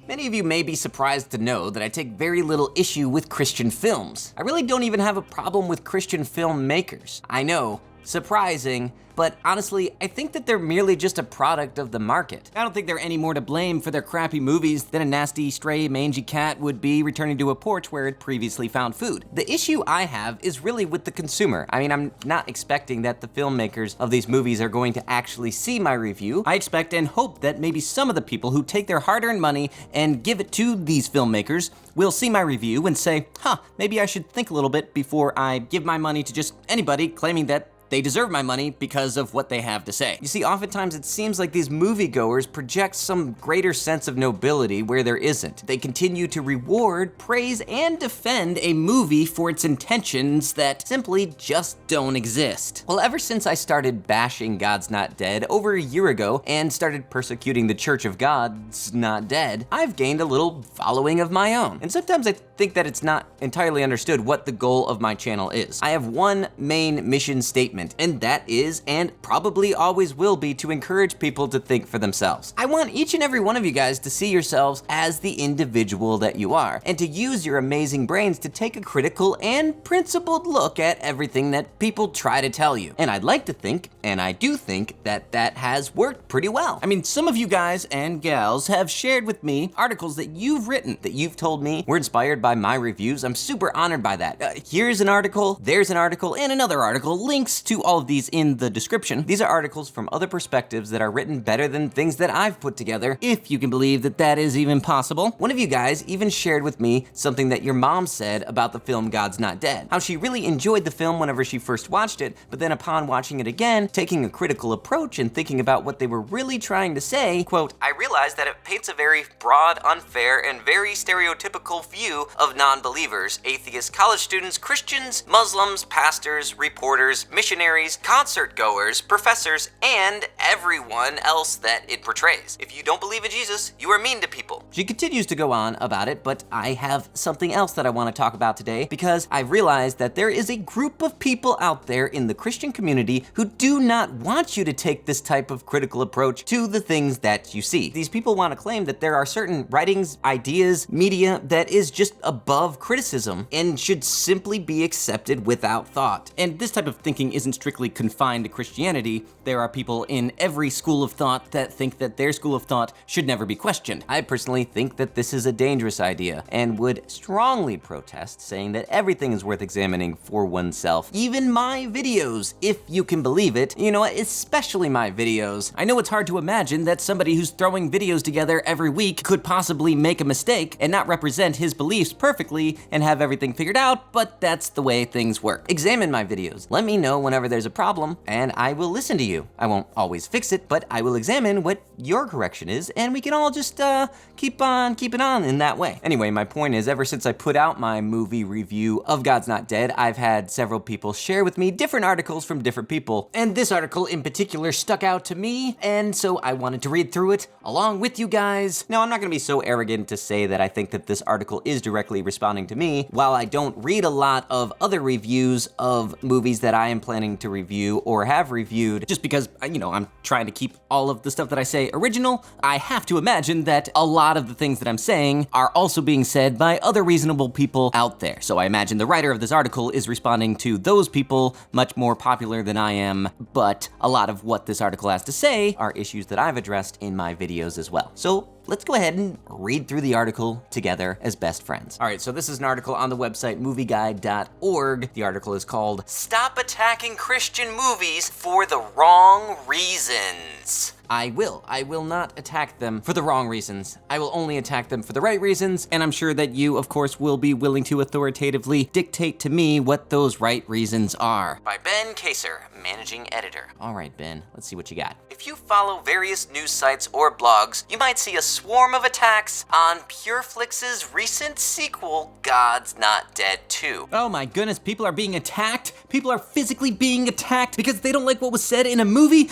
Many of you may be surprised to know that I take very little issue with Christian films. I really don't even have a problem with Christian filmmakers. I know, surprising, but honestly, I think that they're merely just a product of the market. I don't think they're any more to blame for their crappy movies than a nasty, stray, mangy cat would be returning to a porch where it previously found food. The issue I have is really with the consumer. I mean, I'm not expecting that the filmmakers of these movies are going to actually see my review. I expect and hope that maybe some of the people who take their hard-earned money and give it to these filmmakers will see my review and say, maybe I should think a little bit before I give my money to just anybody claiming that they deserve my money because of what they have to say. You see, oftentimes it seems like these moviegoers project some greater sense of nobility where there isn't. They continue to reward, praise, and defend a movie for its intentions that simply just don't exist. Well, ever since I started bashing God's Not Dead over a year ago and started persecuting the Church of God's Not Dead, I've gained a little following of my own. And sometimes I think that it's not entirely understood what the goal of my channel is. I have one main mission statement, and that is, and probably always will be, to encourage people to think for themselves. I want each and every one of you guys to see yourselves as the individual that you are, and to use your amazing brains to take a critical and principled look at everything that people try to tell you. And I'd like to think, and I do think, that that has worked pretty well. I mean, some of you guys and gals have shared with me articles that you've written, that you've told me were inspired by my reviews. I'm super honored by that. Here's an article, there's an article, and another article. Links to all of these in the description. These are articles from other perspectives that are written better than things that I've put together, if you can believe that that is even possible. One of you guys even shared with me something that your mom said about the film God's Not Dead. How she really enjoyed the film whenever she first watched it, but then upon watching it again, taking a critical approach and thinking about what they were really trying to say, quote, "I realized that it paints a very broad, unfair, and very stereotypical view of non-believers, atheists, college students, Christians, Muslims, pastors, reporters, missionaries, concert goers, professors, and everyone else that it portrays. If you don't believe in Jesus, you are mean to people." She continues to go on about it, but I have something else that I want to talk about today, because I've realized that there is a group of people out there in the Christian community who do not want you to take this type of critical approach to the things that you see. These people want to claim that there are certain writings, ideas, media that is just above criticism and should simply be accepted without thought. And this type of thinking isn't strictly confined to Christianity. There are people in every school of thought that think that their school of thought should never be questioned. I personally think that this is a dangerous idea and would strongly protest, saying that everything is worth examining for oneself. Even my videos, if you can believe it. You know what, especially my videos. I know it's hard to imagine that somebody who's throwing videos together every week could possibly make a mistake and not represent his beliefs perfectly and have everything figured out, but that's the way things work. Examine my videos. Let me know whenever there's a problem, and I will listen to you. I won't always fix it, but I will examine what your correction is, and we can all just keep on keeping on in that way. Anyway, my point is, ever since I put out my movie review of God's Not Dead, I've had several people share with me different articles from different people, and this article in particular stuck out to me, and so I wanted to read through it along with you guys. Now, I'm not gonna be so arrogant to say that I think that this article is directly responding to me. While I don't read a lot of other reviews of movies that I am planning to review or have reviewed, just because, I'm trying to keep all of the stuff that I say original, I have to imagine that a lot of the things that I'm saying are also being said by other reasonable people out there. So I imagine the writer of this article is responding to those people, much more popular than I am, but a lot of what this article has to say are issues that I've addressed in my videos as well. So let's go ahead and read through the article together as best friends. All right, so this is an article on the website movieguide.org. The article is called "Stop Attacking Christian Movies for the Wrong Reasons." I will not attack them for the wrong reasons. I will only attack them for the right reasons, and I'm sure that you, of course, will be willing to authoritatively dictate to me what those right reasons are. By Ben Kaser, managing editor. All right, Ben, let's see what you got. If you follow various news sites or blogs, you might see a swarm of attacks on Pureflix's recent sequel, God's Not Dead 2. Oh my goodness, people are being attacked? People are physically being attacked because they don't like what was said in a movie?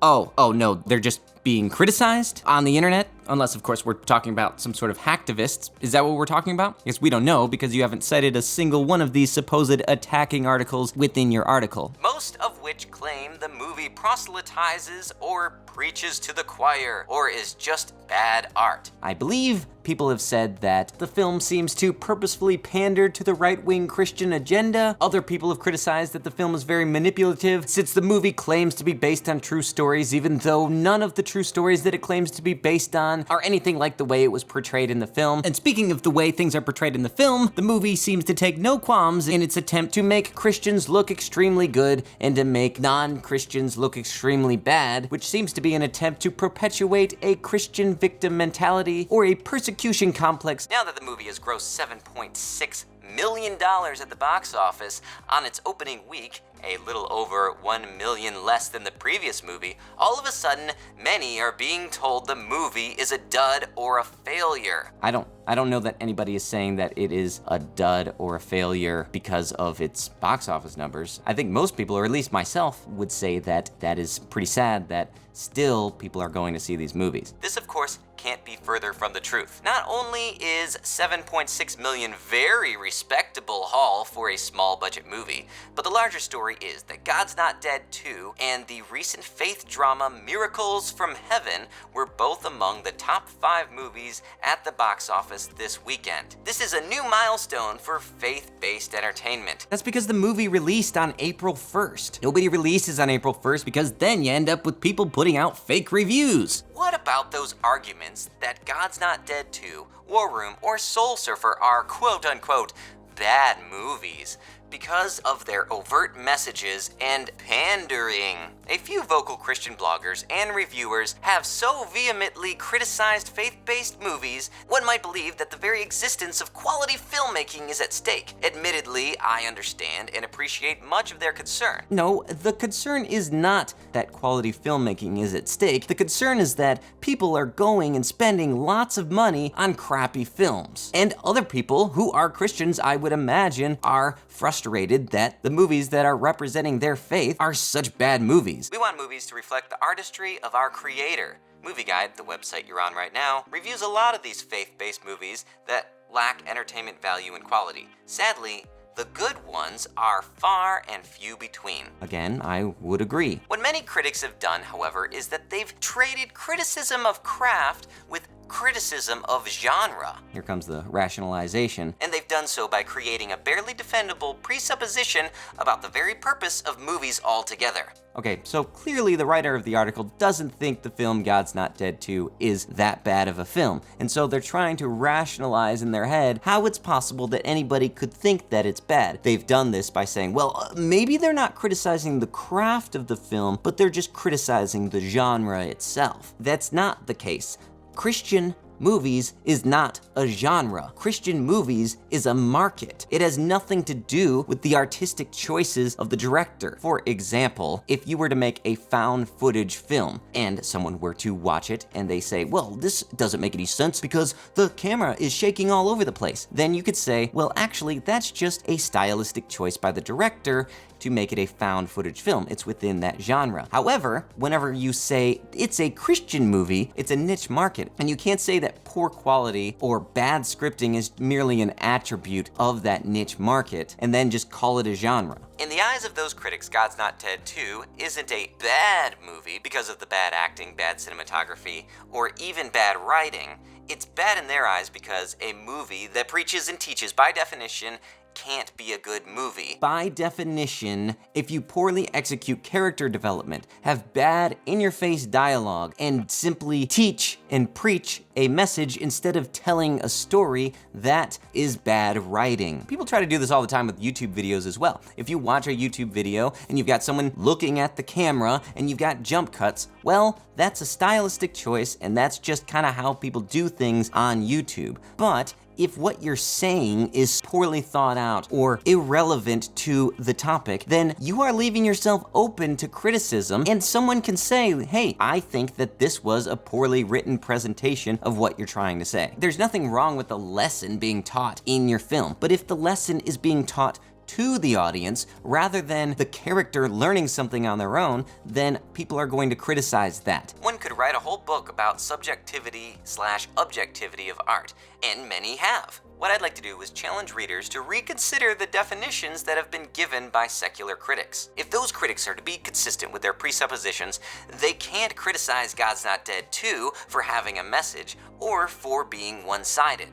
Oh no, they're just being criticized on the internet? Unless, of course, we're talking about some sort of hacktivists. Is that what we're talking about? I guess we don't know because you haven't cited a single one of these supposed attacking articles within your article. Most of which claim the movie proselytizes or preaches to the choir, or is just bad art. I believe people have said that the film seems to purposefully pander to the right-wing Christian agenda. Other people have criticized that the film is very manipulative, since the movie claims to be based on true stories, even though none of the true stories that it claims to be based on are anything like the way it was portrayed in the film. And speaking of the way things are portrayed in the film, the movie seems to take no qualms in its attempt to make Christians look extremely good and to make non-Christians look extremely bad, which seems to be an attempt to perpetuate a Christian victim mentality or a persecution complex. Now that the movie has grossed $7.6 million at the box office on its opening week, a little over 1 million less than the previous movie, all of a sudden, many are being told the movie is a dud or a failure. I don't know that anybody is saying that it is a dud or a failure because of its box office numbers. I think most people, or at least myself, would say that that is pretty sad that still people are going to see these movies. This, of course, can't be further from the truth. Not only is 7.6 million very respectable haul for a small budget movie, but the larger story is that God's Not Dead 2 and the recent faith drama Miracles from Heaven were both among the top 5 movies at the box office this weekend. This is a new milestone for faith-based entertainment. That's because the movie released on April 1st. Nobody releases on April 1st because then you end up with people putting out fake reviews. What about those arguments that God's Not Dead 2, War Room, or Soul Surfer are quote-unquote bad movies because of their overt messages and pandering? A few vocal Christian bloggers and reviewers have so vehemently criticized faith-based movies, one might believe that the very existence of quality filmmaking is at stake. Admittedly, I understand and appreciate much of their concern. No, the concern is not that quality filmmaking is at stake. The concern is that people are going and spending lots of money on crappy films. And other people who are Christians, I would imagine, are frustrated that the movies that are representing their faith are such bad movies. We want movies to reflect the artistry of our creator. Movie Guide, the website you're on right now, reviews a lot of these faith-based movies that lack entertainment value and quality. Sadly, the good ones are far and few between. Again, I would agree. What many critics have done, however, is that they've traded criticism of craft with criticism of genre. Here comes the rationalization. And they've done so by creating a barely defendable presupposition about the very purpose of movies altogether. Okay, so clearly the writer of the article doesn't think the film God's Not Dead 2 is that bad of a film, and so they're trying to rationalize in their head how it's possible that anybody could think that it's bad. They've done this by saying, well, maybe they're not criticizing the craft of the film, but they're just criticizing the genre itself. That's not the case. Christian movies is not a genre. Christian movies is a market. It has nothing to do with the artistic choices of the director. For example, if you were to make a found footage film and someone were to watch it and they say, well, this doesn't make any sense because the camera is shaking all over the place, then you could say, well, actually, that's just a stylistic choice by the director to make it a found footage film. It's within that genre. However, whenever you say it's a Christian movie, it's a niche market, and you can't say that poor quality or bad scripting is merely an attribute of that niche market and then just call it a genre. In the eyes of those critics, God's Not Dead 2 isn't a bad movie because of the bad acting, bad cinematography, or even bad writing. It's bad in their eyes because a movie that preaches and teaches, by definition, can't be a good movie. By definition, if you poorly execute character development, have bad in-your-face dialogue, and simply teach and preach a message instead of telling a story, that is bad writing. People try to do this all the time with YouTube videos as well. If you watch a YouTube video and you've got someone looking at the camera and you've got jump cuts, well, that's a stylistic choice, and that's just kind of how people do things on YouTube. But if what you're saying is poorly thought out or irrelevant to the topic, then you are leaving yourself open to criticism, and someone can say, hey, I think that this was a poorly written presentation of what you're trying to say. There's nothing wrong with the lesson being taught in your film, but if the lesson is being taught to the audience rather than the character learning something on their own, then people are going to criticize that. One could write a whole book about subjectivity/objectivity of art, and many have. What I'd like to do is challenge readers to reconsider the definitions that have been given by secular critics. If those critics are to be consistent with their presuppositions, they can't criticize God's Not Dead 2 for having a message or for being one-sided.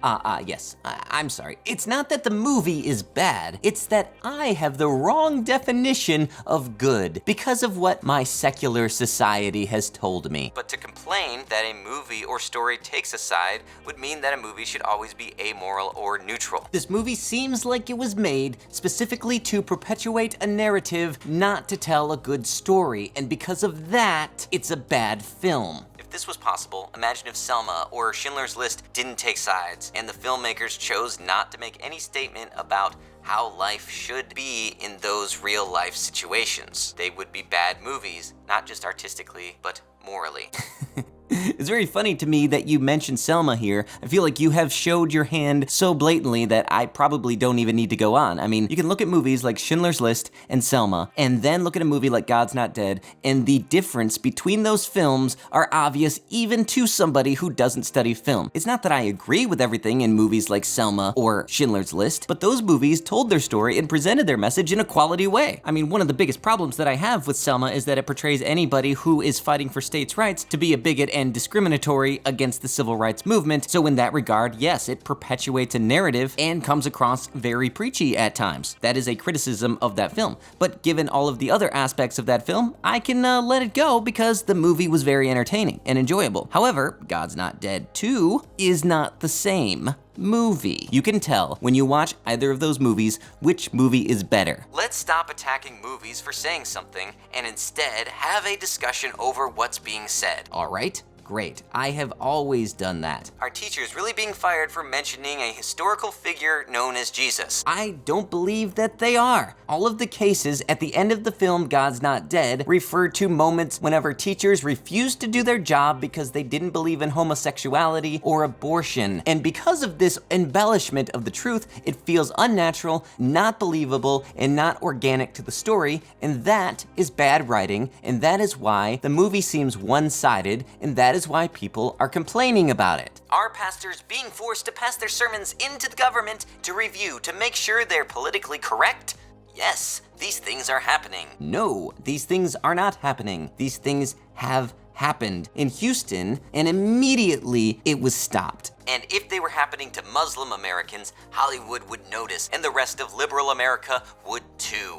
Yes, I'm sorry. It's not that the movie is bad, it's that I have the wrong definition of good because of what my secular society has told me. But to complain that a movie or story takes a side would mean that a movie should always be amoral or neutral. This movie seems like it was made specifically to perpetuate a narrative, not to tell a good story, and because of that, it's a bad film. If this was possible, imagine if Selma or Schindler's List didn't take sides, and the filmmakers chose not to make any statement about how life should be in those real-life situations. They would be bad movies, not just artistically, but morally. It's very funny to me that you mentioned Selma here. I feel like you have showed your hand so blatantly that I probably don't even need to go on. I mean, you can look at movies like Schindler's List and Selma, and then look at a movie like God's Not Dead, and the difference between those films are obvious even to somebody who doesn't study film. It's not that I agree with everything in movies like Selma or Schindler's List, but those movies told their story and presented their message in a quality way. I mean, one of the biggest problems that I have with Selma is that it portrays anybody who is fighting for states' rights to be a bigot and discriminatory against the civil rights movement. So in that regard, yes, it perpetuates a narrative and comes across very preachy at times. That is a criticism of that film. But given all of the other aspects of that film, I can let it go because the movie was very entertaining and enjoyable. However, God's Not Dead 2 is not the same movie. You can tell when you watch either of those movies which movie is better. Let's stop attacking movies for saying something and instead have a discussion over what's being said. All right? Great. I have always done that. Are teachers really being fired for mentioning a historical figure known as Jesus? I don't believe that they are. All of the cases at the end of the film God's Not Dead refer to moments whenever teachers refused to do their job because they didn't believe in homosexuality or abortion. And because of this embellishment of the truth, it feels unnatural, not believable, and not organic to the story, and that is bad writing, and that is why the movie seems one-sided, and that is why people are complaining about it. Are pastors being forced to pass their sermons into the government to review to make sure they're politically correct? Yes, these things are happening. No, these things are not happening. These things have happened in Houston, and immediately it was stopped. And if they were happening to Muslim Americans, Hollywood would notice, and the rest of liberal America would too.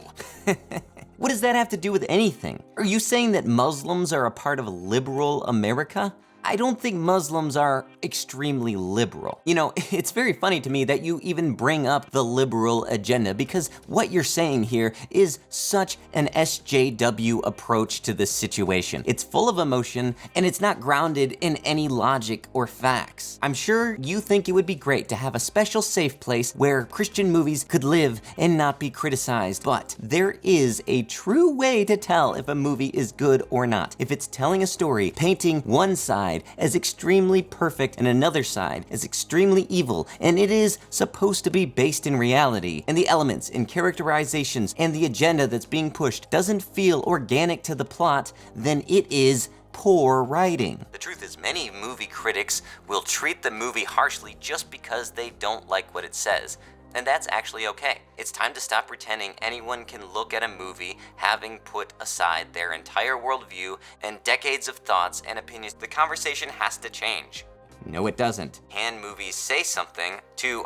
What does that have to do with anything? Are you saying that Muslims are a part of liberal America? I don't think Muslims are extremely liberal. You know, it's very funny to me that you even bring up the liberal agenda because what you're saying here is such an SJW approach to this situation. It's full of emotion and it's not grounded in any logic or facts. I'm sure you think it would be great to have a special safe place where Christian movies could live and not be criticized, but there is a true way to tell if a movie is good or not. If it's telling a story, painting one side as extremely perfect and another side as extremely evil, and it is supposed to be based in reality, and the elements and characterizations and the agenda that's being pushed doesn't feel organic to the plot, then it is poor writing. The truth is, many movie critics will treat the movie harshly just because they don't like what it says. And that's actually okay. It's time to stop pretending anyone can look at a movie having put aside their entire worldview and decades of thoughts and opinions. The conversation has to change. No, it doesn't. Can movies say something?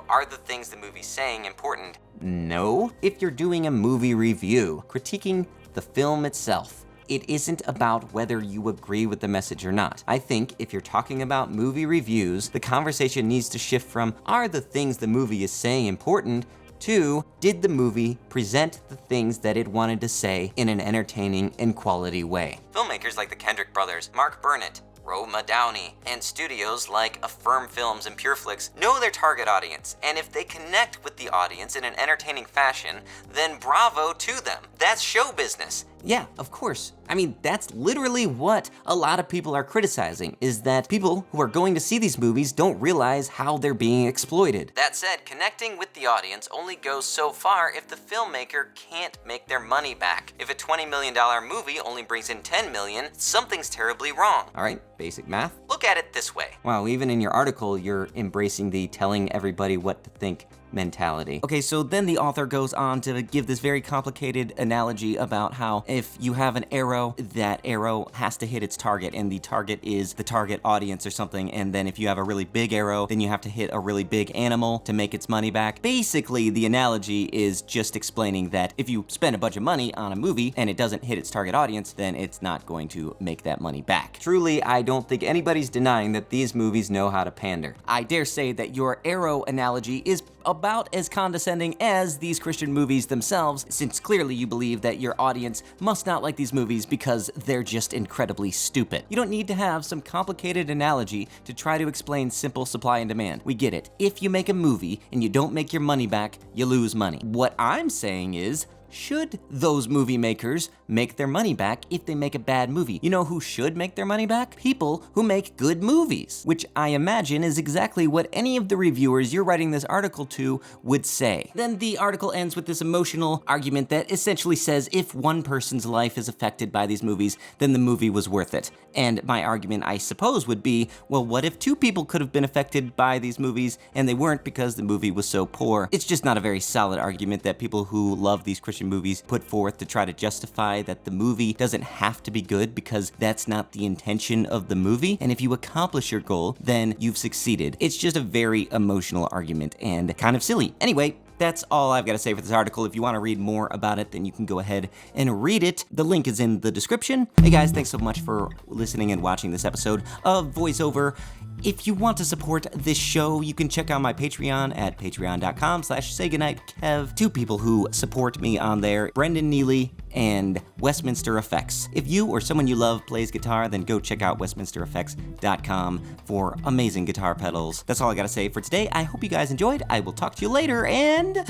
Are the things the movie's saying important? No. If you're doing a movie review, critiquing the film itself, it isn't about whether you agree with the message or not. I think if you're talking about movie reviews, the conversation needs to shift from, are the things the movie is saying important, to, did the movie present the things that it wanted to say in an entertaining and quality way? Filmmakers like the Kendrick brothers, Mark Burnett, Roma Downey, and studios like Affirm Films and PureFlix know their target audience, and if they connect with the audience in an entertaining fashion, then bravo to them. That's show business, Yeah, of course. I mean, that's literally what a lot of people are criticizing, is that people who are going to see these movies don't realize how they're being exploited. That said, connecting with the audience only goes so far if the filmmaker can't make their money back. If a $20 million movie only brings in $10 million, something's terribly wrong. All right, basic math. Look at it this way. Wow, even in your article, you're embracing the telling everybody what to think mentality. Okay, so then the author goes on to give this very complicated analogy about how if you have an arrow, that arrow has to hit its target, and the target is the target audience or something, and then if you have a really big arrow, then you have to hit a really big animal to make its money back. Basically, the analogy is just explaining that if you spend a bunch of money on a movie and it doesn't hit its target audience, then it's not going to make that money back. Truly, I don't think anybody's denying that these movies know how to pander. I dare say that your arrow analogy is about as condescending as these Christian movies themselves, since clearly you believe that your audience must not like these movies because they're just incredibly stupid. You don't need to have some complicated analogy to try to explain simple supply and demand. We get it. If you make a movie and you don't make your money back, you lose money. What I'm saying is, should those movie makers make their money back if they make a bad movie? You know who should make their money back? People who make good movies, which I imagine is exactly what any of the reviewers you're writing this article to would say. Then the article ends with this emotional argument that essentially says if one person's life is affected by these movies, then the movie was worth it. And my argument, I suppose, would be, well, what if two people could have been affected by these movies and they weren't because the movie was so poor? It's just not a very solid argument that people who love these Christian movies put forth to try to justify that the movie doesn't have to be good because that's not the intention of the movie. And if you accomplish your goal, then you've succeeded. It's just a very emotional argument and kind of silly. Anyway, that's all I've got to say for this article. If you want to read more about it, then you can go ahead and read it. The link is in the description. Hey guys, thanks so much for listening and watching this episode of VoiceOver. If you want to support this show, you can check out my Patreon at patreon.com/saygoodnightkev. Two people who support me on there, Brendan Neely and Westminster Effects. If you or someone you love plays guitar, then go check out westminstereffects.com for amazing guitar pedals. That's all I gotta say for today. I hope you guys enjoyed. I will talk to you later, and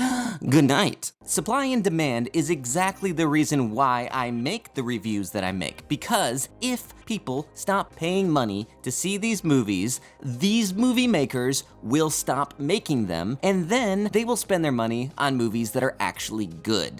good night. Supply and demand is exactly the reason why I make the reviews that I make, because if people stop paying money to see these movies, these movie makers will stop making them, and then they will spend their money on movies that are actually good.